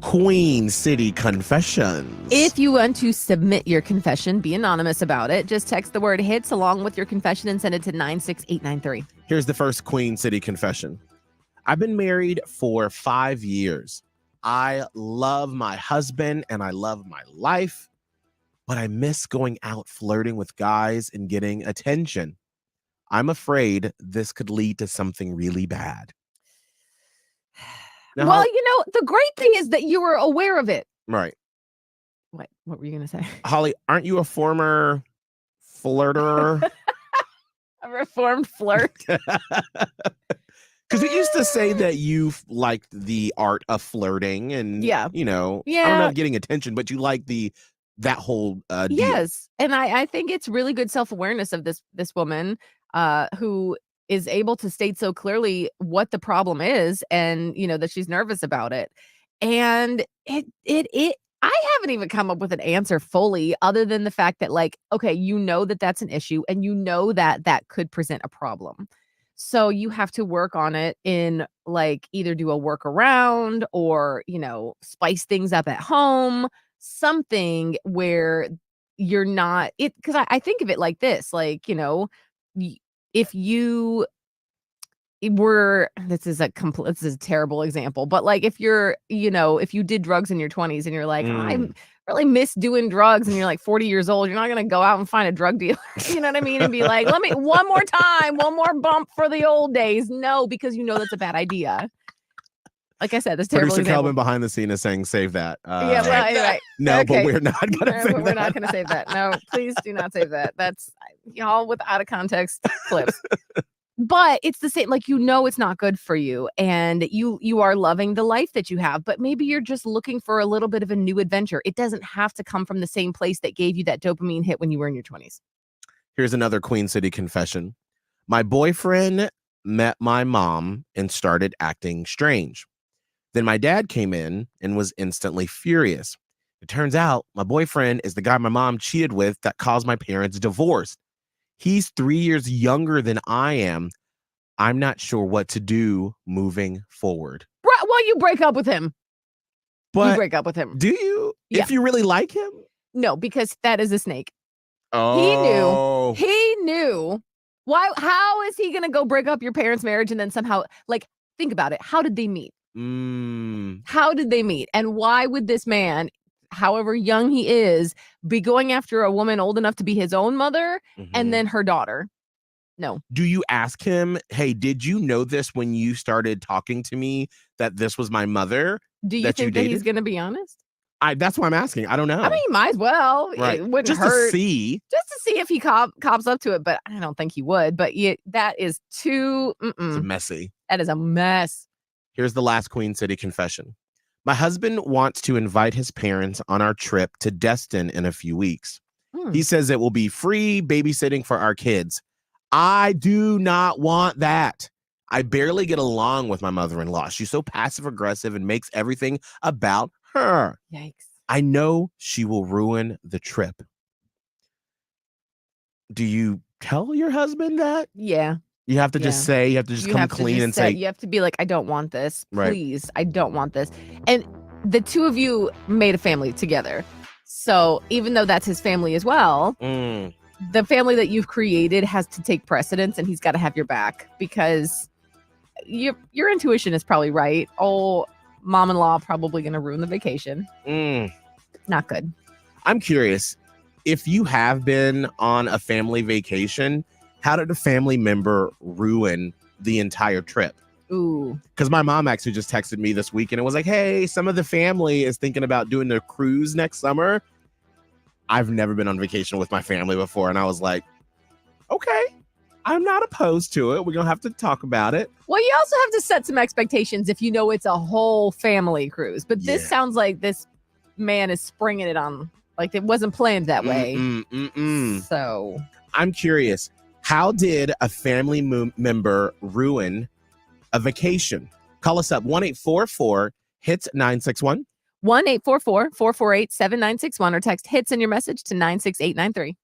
Queen City Confessions. If you want to submit your confession, be anonymous about it. Just text the word hits along with your confession and send it to 96893. Here's the first Queen City confession. I've been married for 5 years. I love my husband and I love my life, but I miss going out flirting with guys and getting attention. I'm afraid this could lead to something really bad. Now, Well, the great thing is that you were aware of it. right. What were you going to say? Holly, aren't you a former flirter? A reformed flirt? Because it used to say that you liked the art of flirting and, I don't know, getting attention, but you like that whole deal. Yes. And I think it's really good self-awareness of this woman who is able to state so clearly what the problem is and, that she's nervous about it. And I haven't even come up with an answer fully other than the fact that, like, okay, that's an issue and that could present a problem. So you have to work on it in, like, either do a workaround or, spice things up at home, something where you're not it. Because I think of it like this, like, if you were, this is a terrible example, but like if you're, if you did drugs in your 20s and you're like, I really miss doing drugs, and you're like 40 years old, you're not going to go out and find a drug dealer, you know what I mean? And be like, let me one more time, one more bump for the old days. No, because that's a bad idea. Like I said, this terrible Producer example. Kelvin behind the scene is saying, save that. Right. No, okay. but we're not going to save that. We're not going to save that. No, please do not save that. That's y'all with out of context clips. But it's the same, like, it's not good for you, and you are loving the life that you have, but maybe you're just looking for a little bit of a new adventure. It doesn't have to come from the same place that gave you that dopamine hit when you were in your 20s. Here's another Queen City confession. My boyfriend met my mom and started acting strange. Then my dad came in and was instantly furious. It turns out my boyfriend is the guy my mom cheated with that caused my parents divorce. He's 3 years younger than I am. I'm not sure what to do moving forward. Well, you break up with him. But you break up with him. Do you? Yeah. If you really like him? No, because that is a snake. Oh. He knew. Why? How is he going to go break up your parents' marriage and then somehow, like, think about it. How did they meet? How did they meet? And why would this man, however young he is, be going after a woman old enough to be his own mother and then her daughter? No. Do you ask him, hey, did you know this when you started talking to me that this was my mother? Do you think that he's going to be honest? That's why I'm asking. I don't know. I mean, he might as well. Right. It wouldn't just hurt. To see if he cops up to it, but I don't think he would. But that is too... It's messy. That is a mess. Here's the last Queen City confession. My husband wants to invite his parents on our trip to Destin in a few weeks. He says it will be free babysitting for our kids. I do not want that. I barely get along with my mother-in-law. She's so passive-aggressive and makes everything about her. Yikes. I know she will ruin the trip. Do you tell your husband that? Yeah. You have to just say, you have to just come clean and say, you have to be like, I don't want this. Right. Please, I don't want this. And the two of you made a family together. So even though that's his family as well, the family that you've created has to take precedence, and he's got to have your back, because your intuition is probably right. Oh, mom-in-law probably going to ruin the vacation. Not good. I'm curious, if you have been on a family vacation, how did a family member ruin the entire trip? Ooh. Because my mom actually just texted me this week and it was like, hey, some of the family is thinking about doing a cruise next summer. I've never been on vacation with my family before. And I was like, okay, I'm not opposed to it. We're going to have to talk about it. Well, you also have to set some expectations if you know it's a whole family cruise. But this sounds like this man is springing it on, like it wasn't planned that way. So I'm curious. How did a family member ruin a vacation? Call us up 1-844-HITS-961. 1-844-448-7961 or text HITS in your message to 96893.